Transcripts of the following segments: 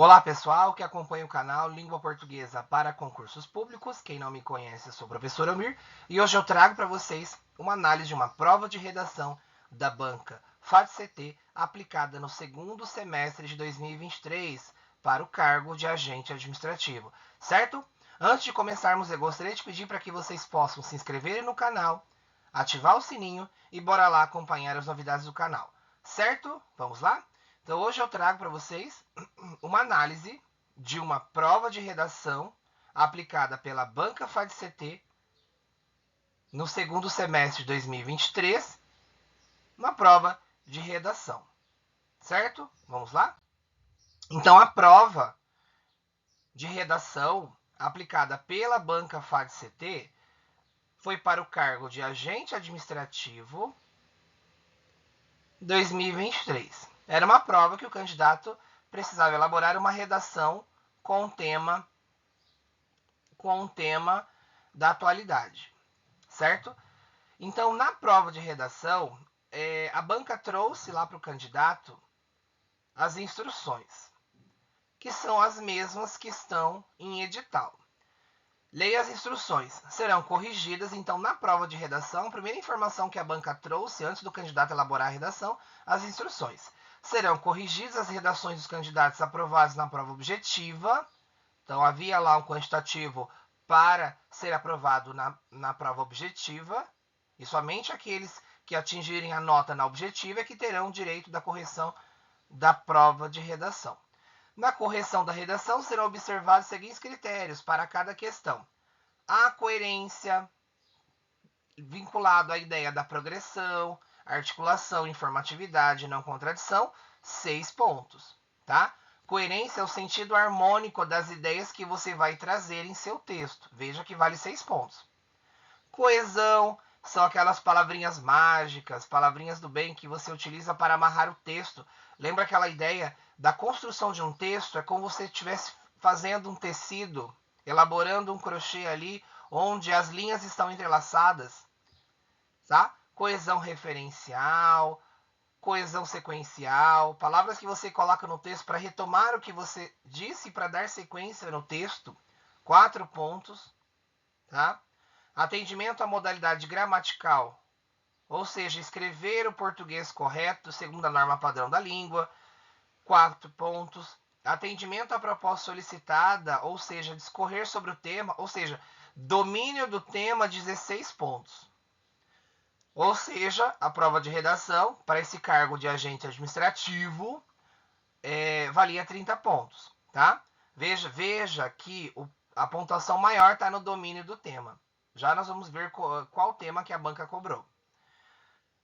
Olá pessoal que acompanha o canal Língua Portuguesa para Concursos Públicos. Quem não me conhece, eu sou o professor Almir e hoje eu trago para vocês uma análise de uma prova de redação da banca FAD-CT aplicada no segundo semestre de 2023 para o cargo de agente administrativo, certo? Antes de começarmos, eu gostaria de pedir para que vocês possam se inscreverem no canal, ativar o sininho e bora lá acompanhar as novidades do canal, certo? Vamos lá? Então hoje eu trago para vocês uma análise de uma prova de redação aplicada pela banca FAD-CT no segundo semestre de 2023, uma prova de redação, certo? Vamos lá? Então a prova de redação aplicada pela banca FAD-CT foi para o cargo de agente administrativo 2023. Era uma prova que o candidato precisava elaborar uma redação com o tema da atualidade, certo? Então, na prova de redação, a banca trouxe lá para o candidato as instruções, que são as mesmas que estão em edital. Leia as instruções, serão corrigidas. Então, na prova de redação, a primeira informação que a banca trouxe antes do candidato elaborar a redação, as instruções. Serão corrigidas as redações dos candidatos aprovados na prova objetiva. Então, havia lá um quantitativo para ser aprovado na prova objetiva, e somente aqueles que atingirem a nota na objetiva é que terão direito da correção da prova de redação. Na correção da redação serão observados os seguintes critérios para cada questão: a coerência, vinculado à ideia da progressão, articulação, informatividade, não contradição, 6 pontos, tá? Coerência é o sentido harmônico das ideias que você vai trazer em seu texto. Veja que vale 6 pontos. Coesão são aquelas palavrinhas mágicas, palavrinhas do bem que você utiliza para amarrar o texto. Lembra aquela ideia da construção de um texto? É como se você estivesse fazendo um tecido, elaborando um crochê ali, onde as linhas estão entrelaçadas, tá? Coesão referencial, coesão sequencial, palavras que você coloca no texto para retomar o que você disse, para dar sequência no texto, 4 pontos, tá? Atendimento à modalidade gramatical, ou seja, escrever o português correto segundo a norma padrão da língua, 4 pontos. Atendimento à proposta solicitada, ou seja, discorrer sobre o tema, ou seja, domínio do tema, 16 pontos. Ou seja, a prova de redação para esse cargo de agente administrativo valia 30 pontos, tá? Veja que a pontuação maior está no domínio do tema. Já nós vamos ver qual tema que a banca cobrou.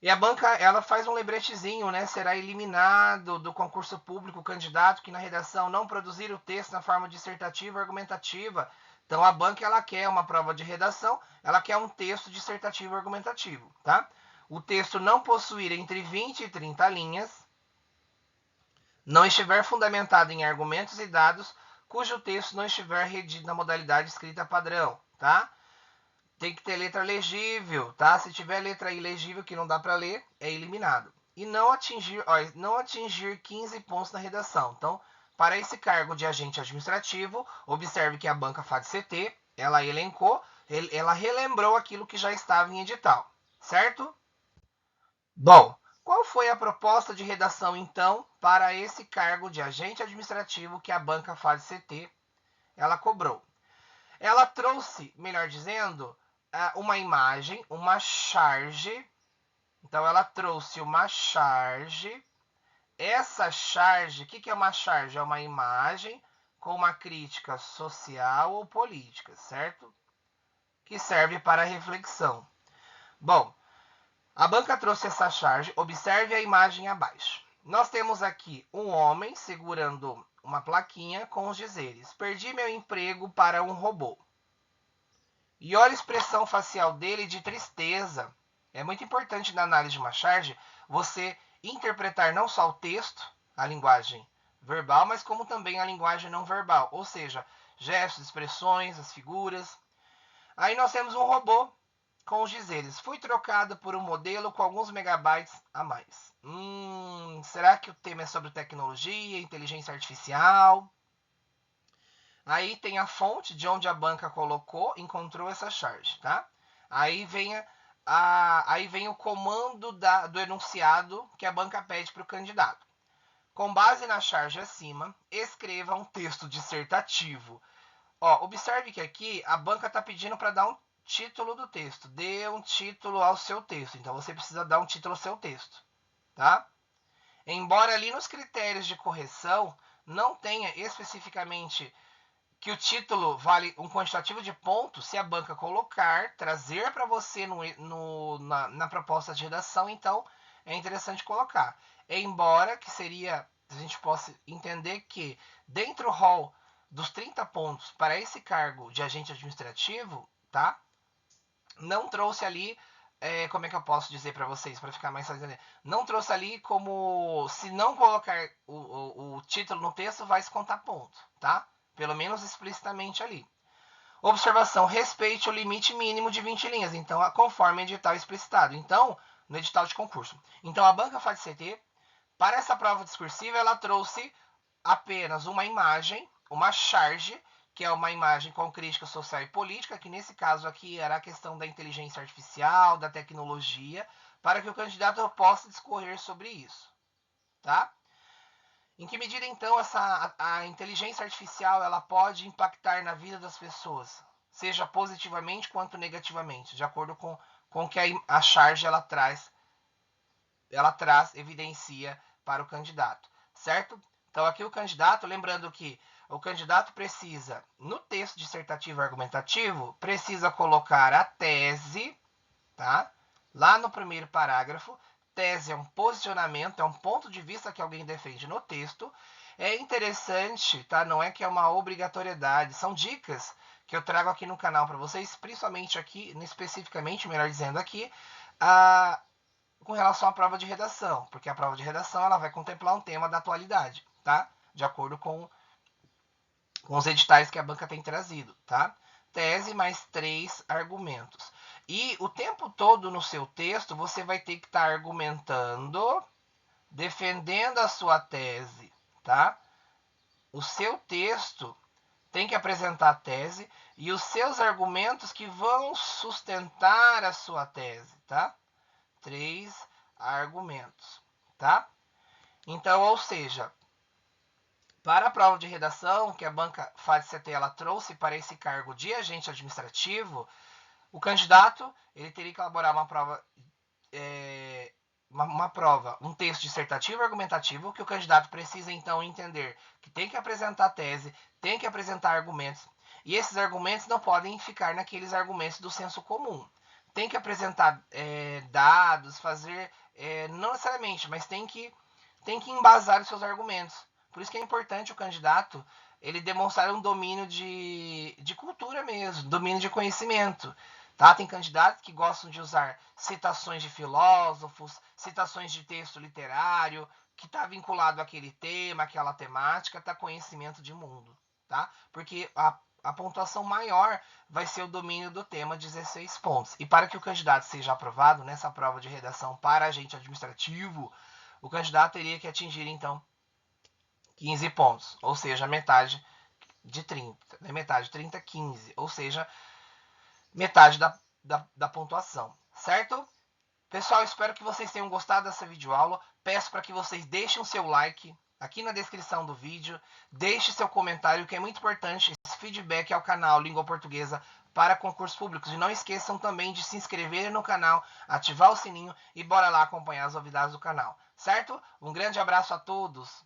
E a banca, ela faz um lembretezinho, né? Será eliminado do concurso público o candidato que na redação não produzir o texto na forma dissertativa ou argumentativa. Então a banca, ela quer uma prova de redação, ela quer um texto dissertativo ou argumentativo, tá? O texto não possuir entre 20 e 30 linhas, não estiver fundamentado em argumentos e dados, cujo texto não estiver redigido na modalidade escrita padrão, tá? Tem que ter letra legível, tá? Se tiver letra ilegível que não dá para ler, é eliminado. E não atingir 15 pontos na redação. Então, para esse cargo de agente administrativo, observe que a banca FAD-CT, ela elencou, ela relembrou aquilo que já estava em edital, certo? Bom, qual foi a proposta de redação, então, para esse cargo de agente administrativo que a banca FAD-CT, ela cobrou? Ela trouxe, melhor dizendo, uma imagem, uma charge. Então, ela trouxe uma charge. Essa charge, o que é uma charge? É uma imagem com uma crítica social ou política, certo? Que serve para reflexão. Bom, a banca trouxe essa charge. Observe a imagem abaixo. Nós temos aqui um homem segurando uma plaquinha com os dizeres: perdi meu emprego para um robô. E olha a expressão facial dele de tristeza. É muito importante na análise de uma charge você interpretar não só o texto, a linguagem verbal, mas como também a linguagem não verbal, ou seja, gestos, expressões, as figuras. Aí nós temos um robô com os dizeres: fui trocado por um modelo com alguns megabytes a mais. Será que o tema é sobre tecnologia, inteligência artificial? Aí tem a fonte de onde a banca encontrou essa charge, tá? Aí vem o comando do enunciado que a banca pede para o candidato. Com base na charge acima, escreva um texto dissertativo. Ó, observe que aqui a banca está pedindo para dar um título do texto. Dê um título ao seu texto. Então você precisa dar um título ao seu texto, tá? Embora ali nos critérios de correção não tenha especificamente que o título vale um quantitativo de pontos, se a banca trazer para você na proposta de redação, então é interessante colocar. Embora que a gente possa entender que dentro do rol dos 30 pontos para esse cargo de agente administrativo, tá? Não trouxe ali, como é que eu posso dizer para vocês, para ficar mais fácil entender? Não trouxe ali como, se não colocar o título no texto, vai se contar ponto, tá? Pelo menos explicitamente ali. Observação, respeite o limite mínimo de 20 linhas, então, conforme o edital explicitado. Então, no edital de concurso. Então, a banca FADCT, para essa prova discursiva, ela trouxe apenas uma imagem, uma charge, que é uma imagem com crítica social e política, que nesse caso aqui era a questão da inteligência artificial, da tecnologia, para que o candidato possa discorrer sobre isso, tá? Em que medida, então, a inteligência artificial ela pode impactar na vida das pessoas, seja positivamente quanto negativamente, de acordo com o que a charge ela traz, evidencia para o candidato, certo? Então, aqui o candidato, lembrando que o candidato precisa, no texto dissertativo argumentativo, precisa colocar a tese, tá? Lá no primeiro parágrafo. Tese é um posicionamento, é um ponto de vista que alguém defende no texto. É interessante, tá? Não é que é uma obrigatoriedade, são dicas que eu trago aqui no canal para vocês, principalmente aqui, especificamente, melhor dizendo aqui, com relação à prova de redação, porque a prova de redação ela vai contemplar um tema da atualidade, tá? De acordo com os editais que a banca tem trazido, tá? Tese mais 3 argumentos. E o tempo todo no seu texto você vai ter que estar argumentando, defendendo a sua tese, tá? O seu texto tem que apresentar a tese e os seus argumentos que vão sustentar a sua tese, tá? 3 argumentos, tá? Então, ou seja, para a prova de redação que a banca FADCT ela trouxe para esse cargo de agente administrativo, o candidato ele teria que elaborar um texto dissertativo e argumentativo que o candidato precisa então entender que tem que apresentar tese, tem que apresentar argumentos, e esses argumentos não podem ficar naqueles argumentos do senso comum. Tem que apresentar dados, fazer, não necessariamente, mas tem que embasar os seus argumentos. Por isso que é importante o candidato ele demonstrar um domínio de cultura mesmo, domínio de conhecimento. Tá? Tem candidatos que gostam de usar citações de filósofos, citações de texto literário, que está vinculado àquele tema, àquela temática, tá conhecimento de mundo. Tá? Porque a pontuação maior vai ser o domínio do tema, 16 pontos. E para que o candidato seja aprovado nessa prova de redação para agente administrativo, o candidato teria que atingir, então, 15 pontos, ou seja, metade de 30, né? Metade de 30, 15, ou seja, metade da pontuação, certo? Pessoal, espero que vocês tenham gostado dessa videoaula. Peço para que vocês deixem o seu like aqui na descrição do vídeo. Deixe seu comentário, que é muito importante, esse feedback ao canal Língua Portuguesa para concursos públicos. E não esqueçam também de se inscrever no canal, ativar o sininho e bora lá acompanhar as novidades do canal, certo? Um grande abraço a todos.